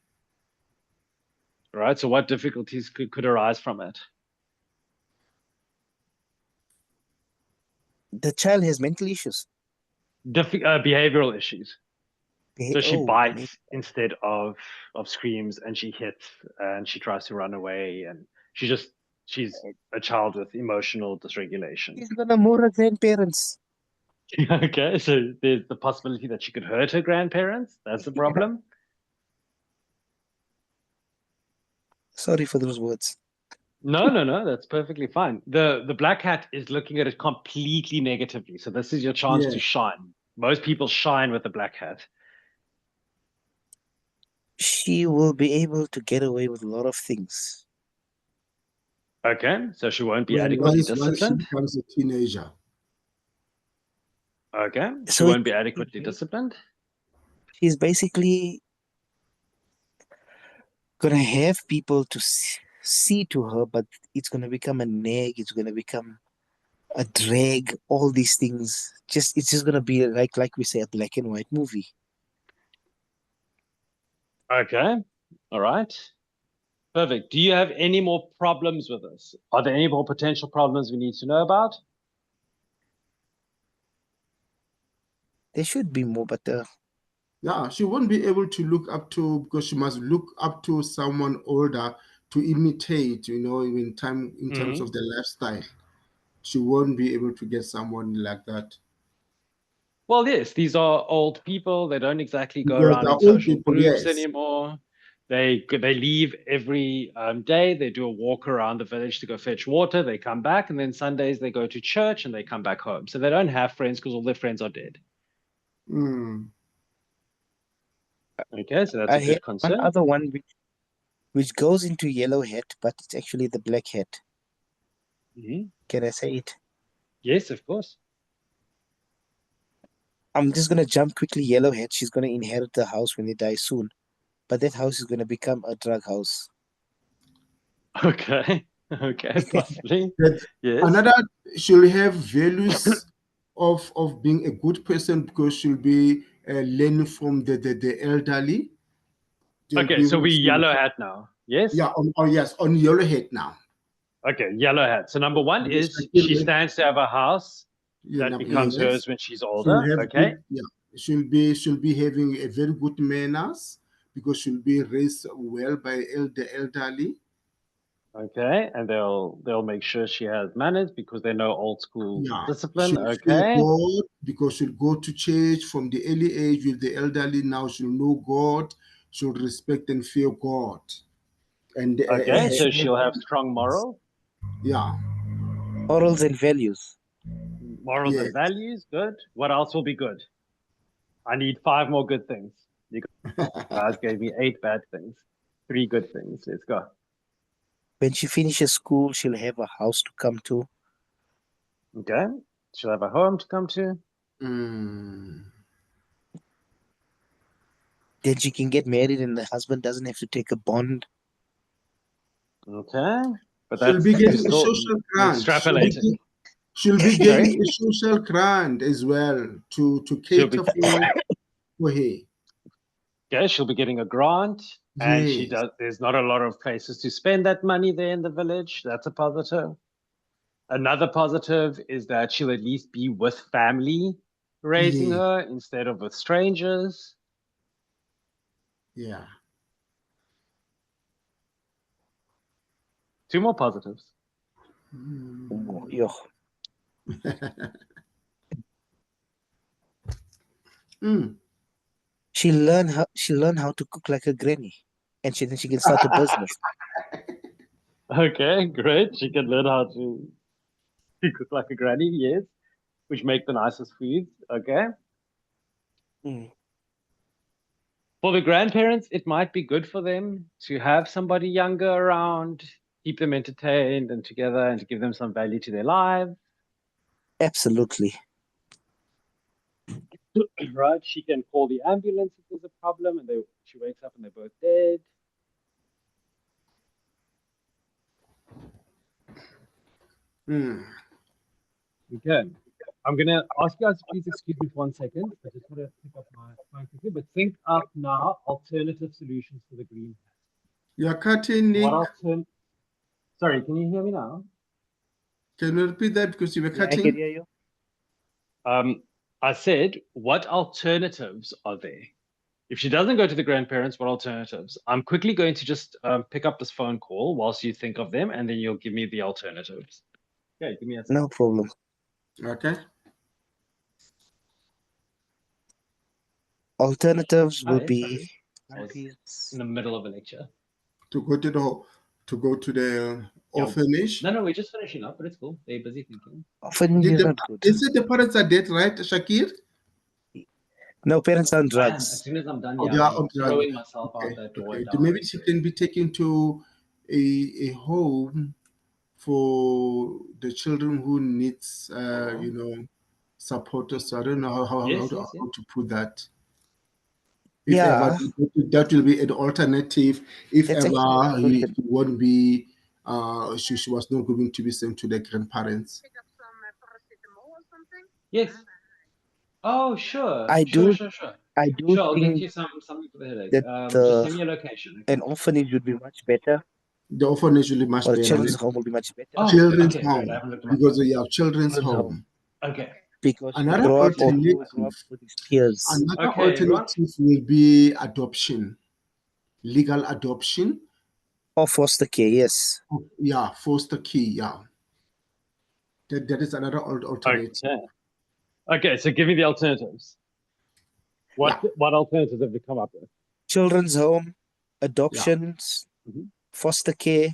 All right. So what difficulties could arise from it? The child has mental issues. Behavioral issues. So she Oh, bites instead of screams, and she hits, and she tries to run away, and she's a child with emotional dysregulation. she's gonna more her grandparents. Okay, so there's the possibility that she could hurt her grandparents. That's the problem. Sorry for those words. No, no, no, that's perfectly fine. The black hat is looking at it completely negatively. So this is your chance to Yeah. shine. Most people shine with the black hat. She will be able to get away with a lot of things. Okay, so she won't be When adequately once she disciplined. becomes a teenager. Okay, she So won't be adequately disciplined. she's basically gonna have people to see to her, but it's gonna become a nag. It's gonna become a drag. All these things. It's just gonna be like we say, a black and white movie. Okay, all right. Perfect. Do you have any more problems with this? Are there any more potential problems we need to know about? There should be more, but Yeah, she won't be able to look up to because she must look up to someone older to imitate, in terms of Mm-hmm. the lifestyle. She won't be able to get someone like that. Well, yes, these are old people. They don't exactly go Because around the in old social people, groups yes. anymore. They leave every day. They do a walk around the village to go fetch water. They come back, and then Sundays they go to church and they come back home. So they don't have friends because all their friends are dead. Mm. Okay, so that's I a good have one concern. other one which goes into yellow hat, but it's actually the black hat. Mm-hmm. Can I say it? Yes, of course. I'm just gonna jump quickly. Yellow hat. She's gonna inherit the house when they die soon, but that house is gonna become a drug house. Okay, okay, possibly. That Yes. another, she'll have values of being a good person because she'll be learning from the elderly. She'll Okay, be, so we yellow hat now. Yes. yeah, yes, on yellow head now. Okay, yellow hat. So number one Because is she stands to have a house that becomes yes, hers when she's she'll older. have Okay. good, yeah, she'll be having a very good manners because she'll be raised well by the elderly. Okay. And they'll make sure she has manners because they know old school Yeah, discipline. she'll fear Okay. God because she'll go to church from the early age with the elderly. Now she'll know God, she'll respect and fear God, and Okay. Yeah, So she has she'll have strong morals, yeah, morals and values. morals and yes. values. Good. What else will be good? I need five more good things. You guys gave me eight bad things. Three good things. Let's go. When she finishes school, she'll have a house to come to. Okay. She'll have a home to come to. Mm. Then she can get married, and the husband doesn't have to take a bond. Okay. But She'll that's be you're getting a still social you're grant. extrapolating. She'll be Sorry? getting a social grant as well to She'll be cater for her. okay, she'll be getting a grant and she Yes, does there's not a lot of places to spend that money there in the village. That's a positive. Another positive is that she'll at least be with family raising yeah, her instead of with strangers. yeah. Two more positives. Oh, yo. Mm. She'll learn how to cook like a granny, and then she can start a business. Okay, great. She can learn how to cook like a granny, yes, which make the nicest foods. Okay. Mm. For the grandparents, it might be good for them to have somebody younger around, keep them entertained and together, and to give them some value to their lives. Absolutely. Right? She can call the ambulance if there's a problem, and she wakes up and they're both dead. Okay. I'm gonna ask you guys to please excuse me for 1 second. I just want to pick up my phone quickly, but think up now alternative solutions for the green hat. You're cutting, Nick. Sorry, can you hear me now? Can you repeat that because you were Yeah, I cutting? can hear you. I said, what alternatives are there? If she doesn't go to the grandparents, what alternatives? I'm quickly going to just pick up this phone call whilst you think of them, and then you'll give me the alternatives. Okay, give me a second. No problem. Okay. Alternatives will Hi, be sorry. I was in the middle of a lecture. To go to the Yeah. orphanage. No, we're just finishing up, but it's cool. They're busy thinking. Orphanage is not good. Is it the parents are dead, right, Shakir? No, parents are on I am. As drugs. soon as I'm done, Oh, yeah, they are I'm on drugs. throwing myself Okay, out that door. okay. Down Maybe she can be taken to a home for the children who needs support. So I don't know Yes. how to put that. If Yeah, ever that will be an alternative. If that's ever actually a he solution. won't be, she was not going to be sent to the grandparents. Yes. Oh, sure. I do Sure. I'll get think you something for the headache. that Just send me a location. Okay? an orphanage would be much better, The orphanage will be much or a better. children's home will be much better. Oh, Children's okay, great. I home, haven't looked at my because phone. you have children's Children's home. home. Okay. Because Another you alternative, grow up with his peers. Okay, everyone. will be adoption, legal adoption. Or foster care, yes. Yeah, foster care. Yeah, that is another alternative. Okay, so give me the alternatives. What alternatives have you come up with? Children's home, adoptions, foster care,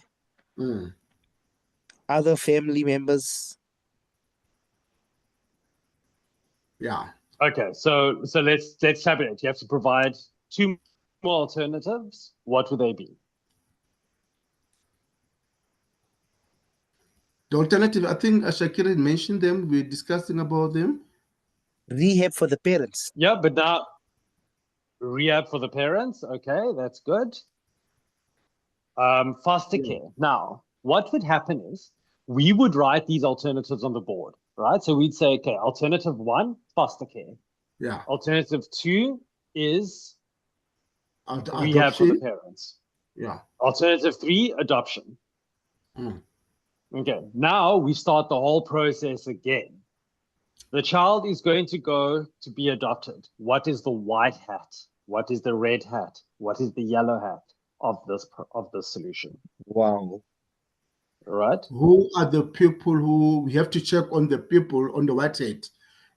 other family members. Yeah. Okay, so let's tabulate. You have to provide 2 more alternatives. What would they be? The alternative, I think Shakira mentioned them. We're discussing about them. Rehab for the parents. Yeah, but now rehab for the parents. Okay, that's good. Foster care. Now, what would happen is we would write these alternatives on the board, right? So we'd say, okay, alternative 1, foster care. Yeah. Alternative 2 is Adoption. rehab for the parents. Yeah. Alternative 3, adoption. Okay, now we start the whole process again. The child is going to go to be adopted. What is the white hat? What is the red hat? What is the yellow hat of this solution? Wow. Right? Who are the people who we have to check on the people on the white hat?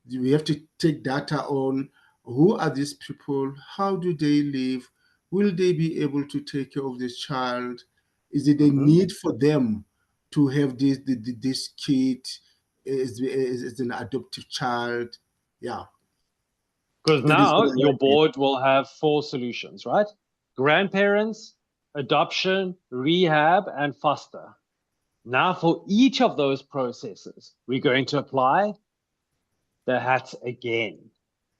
We have to take data on who are these people? How do they live? Will they be able to take care of this child? Is it a need for them to have this kid as an adoptive child? Yeah. Because now your board will have 4 solutions, right? Grandparents, adoption, rehab, and foster. Now for each of those processes, we're going to apply the hats again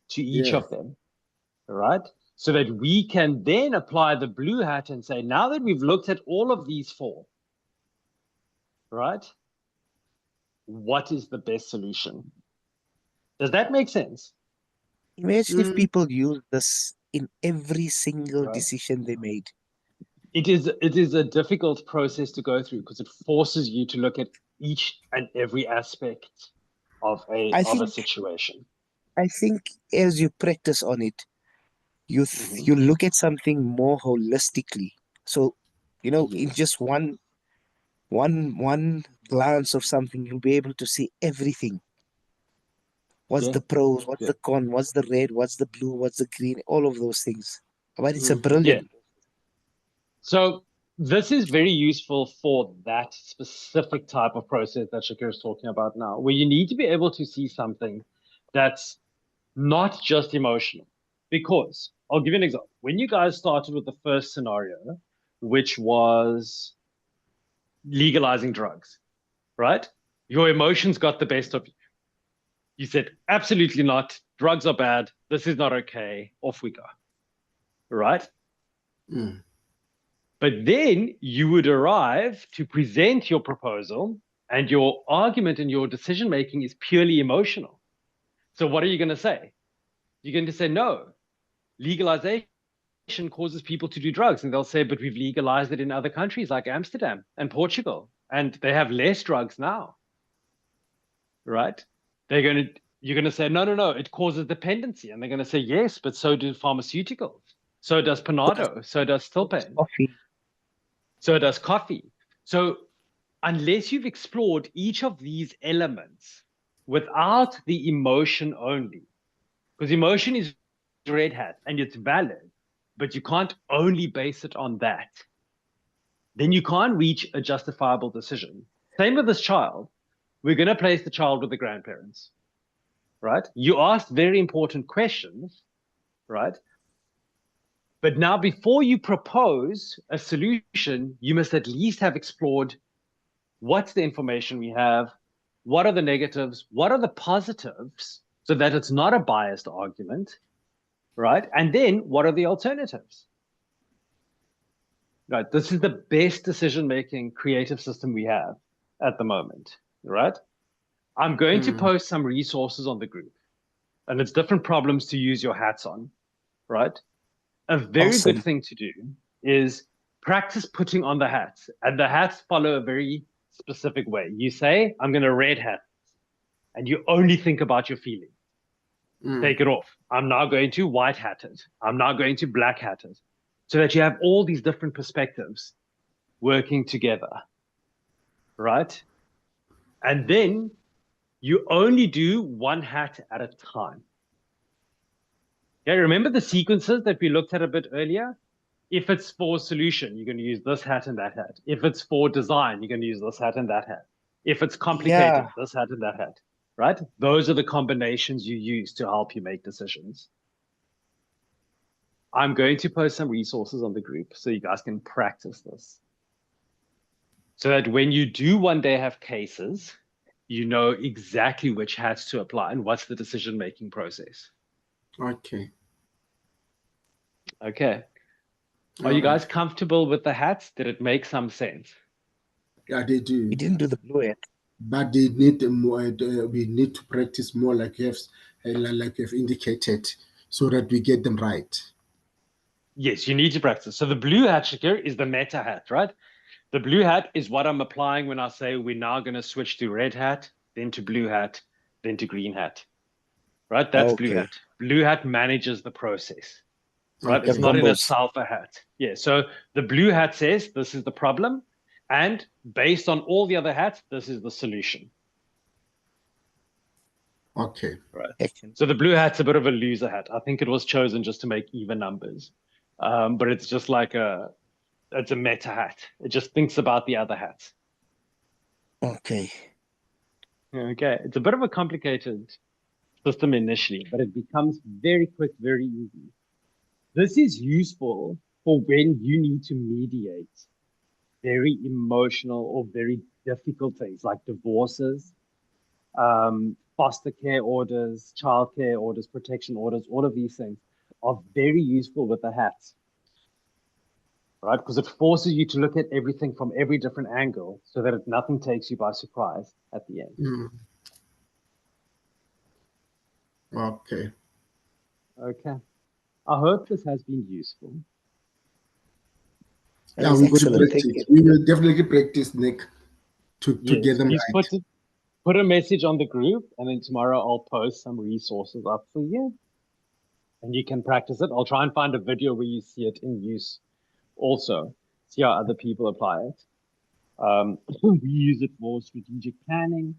to each of them, all right? So that we can then apply the blue hat and say, now that we've looked at all of these 4, right? What is the best solution? Does that make sense? Imagine if people use this in every single decision they made. It is a difficult process to go through because it forces you to look at each and every aspect of a situation. I think as you practice on it, you look at something more holistically. So, in just one glance of something, you'll be able to see everything. What's the pros? What's the con? What's the red? What's the blue? What's the green? All of those things. But it's a brilliant. So this is very useful for that specific type of process that Shakir is talking about now, where you need to be able to see something that's not just emotional. Because I'll give you an example. When you guys started with the first scenario, which was legalizing drugs, right? Your emotions got the best of you. You said, absolutely not. Drugs are bad. This is not okay. Off we go. Right? Mm. But then you would arrive to present your proposal, and your argument and your decision making is purely emotional. So what are you going to say? You're going to say, no, legalization causes people to do drugs. And they'll say, but we've legalized it in other countries like Amsterdam and Portugal, and they have less drugs now. Right? You're going to say, no, no, no, it causes dependency. And they're going to say, yes, but so do pharmaceuticals. So does Panado. So does Stilpain. Coffee. So does coffee. So unless you've explored each of these elements without the emotion only, because emotion is red hat and it's valid, but you can't only base it on that, then you can't reach a justifiable decision. Same with this child. We're going to place the child with the grandparents, right? You asked very important questions, right? But now, before you propose a solution, you must at least have explored what's the information we have, what are the negatives, what are the positives, so that it's not a biased argument, right? And then what are the alternatives? Right. This is the best decision-making creative system we have at the moment, right? I'm going to post some resources on the group, and it's different problems to use your hats on, right? A very Awesome. good thing to do is practice putting on the hats, and the hats follow a very specific way. You say, I'm going to red hat, and you only think about your feelings. Take it off. I'm now going to white hat it. I'm now going to black hat it, so that you have all these different perspectives working together, right? And then you only do one hat at a time. Okay, remember the sequences that we looked at a bit earlier? If it's for solution, you're going to use this hat and that hat. If it's for design, you're going to use this hat and that hat. If it's complicated, Yeah. this hat and that hat, right? Those are the combinations you use to help you make decisions. I'm going to post some resources on the group so you guys can practice this. So that when you do one day have cases, you know exactly which hats to apply and what's the decision-making process. Okay. Okay. Are you guys comfortable with the hats? Did it make some sense? Yeah, they do. We didn't do the blue yet. But they need more. We need to practice more, like you have indicated, so that we get them right. Yes, you need to practice. So the blue hat, Shakir, is the meta hat, right? The blue hat is what I'm applying when I say we're now going to switch to red hat, then to blue hat, then to green hat, right? That's blue Okay. hat. Blue hat manages the process, right? Okay. It's not in Combos. itself a hat. Yeah. So the blue hat says this is the problem, and based on all the other hats, this is the solution. Okay. Right. Action. So the blue hat's a bit of a loser hat. I think it was chosen just to make even numbers, but it's just like it's a meta hat. It just thinks about the other hats. Okay. Okay, it's a bit of a complicated system initially, but it becomes very quick, very easy. This is useful for when you need to mediate very emotional or very difficult things like divorces, foster care orders, child care orders, protection orders. All of these things are very useful with the hats, right? Because it forces you to look at everything from every different angle so that nothing takes you by surprise at the end. Okay. Okay. I hope this has been useful. That Yeah, was we're going to excellent. Thank practice. you. We will definitely practice, Nick, to Yes, get them please right. put a message on the group, and then tomorrow I'll post some resources up for you, and you can practice it. I'll try and find a video where you see it in use also, see how other people apply it. We use it for strategic planning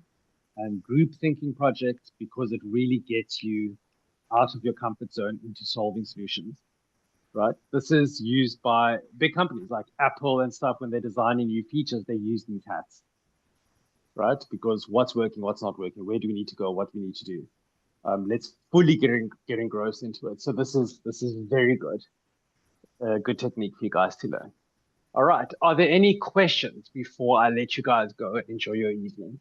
and group thinking projects because it really gets you out of your comfort zone into solving solutions. right? This is used by big companies like Apple and stuff. When they're designing new features, they use these hats, right? Because what's working, what's not working, where do we need to go, what do we need to do. Let's fully get engrossed into it. So this is very good. Good technique for you guys to learn. All right. Are there any questions before I let you guys go and enjoy your evening?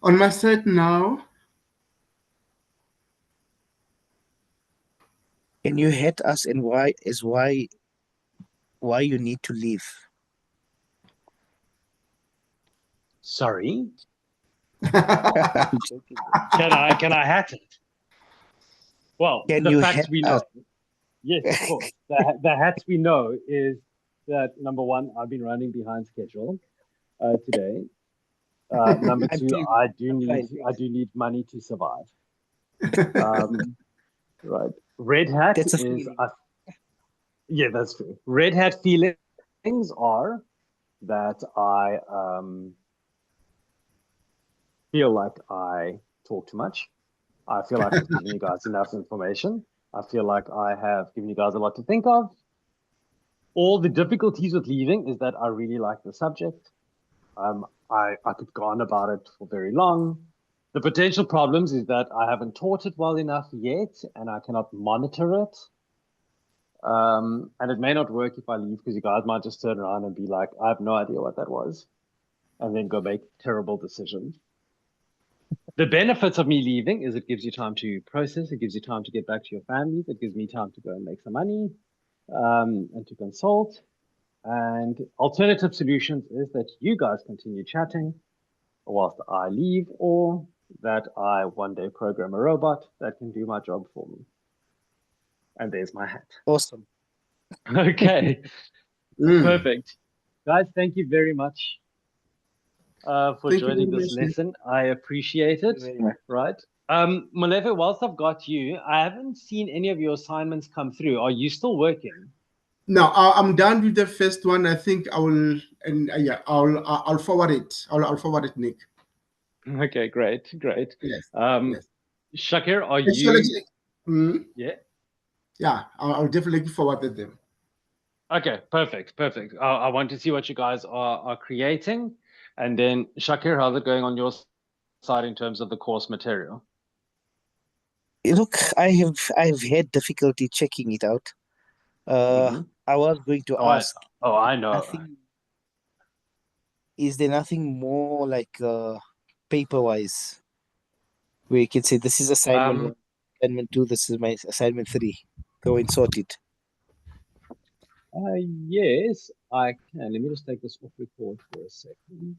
On my side now, Can you hit us and why you need to leave? Sorry. I'm joking. Can I hat it? Well, Can the you facts hit we know. us? Yes, of course. The hats we know is that number one, I've been running behind schedule today. Number I'm two, teasing. I do I'm need fine. money to survive. Right. Red hat That's a is feeling. yeah, that's true. Red hat feelings are that I feel like I talk too much. I feel like I've given you guys enough information. I feel like I have given you guys a lot to think of. All the difficulties with leaving is that I really like the subject. I could go on about it for very long. The potential problems is that I haven't taught it well enough yet, and I cannot monitor it. And it may not work if I leave because you guys might just turn around and be like, I have no idea what that was, and then go make terrible decisions. The benefits of me leaving is it gives you time to process, it gives you time to get back to your families, it gives me time to go and make some money, and to consult. And alternative solutions is that you guys continue chatting whilst I leave, or that I one day program a robot that can do my job for me. And there's my hat. Awesome. Okay, Mm. perfect. Guys, thank you very much for Thank you joining very this much, Nick. lesson. I appreciate it. Very much. Right. Molefe, whilst I've got you, I haven't seen any of your assignments come through. Are you still working? Now I'm done with the first one. I think I will, and yeah, I'll forward it. I'll forward it, Nick. Okay, great. Yes. Yes. Shakir, are Actually, you? Yeah. yeah, I'll definitely forward them. Okay, perfect. I want to see what you guys are creating. And then Shakir, how's it going on your side in terms of the course material? Look, I've had difficulty checking it out. I was going to ask, I know. nothing, is there nothing more like paper-wise where you can say this is assignment 1, assignment 2, this is my assignment 3. Go and sort it. Yes, I can. Let me just take this off record for a second.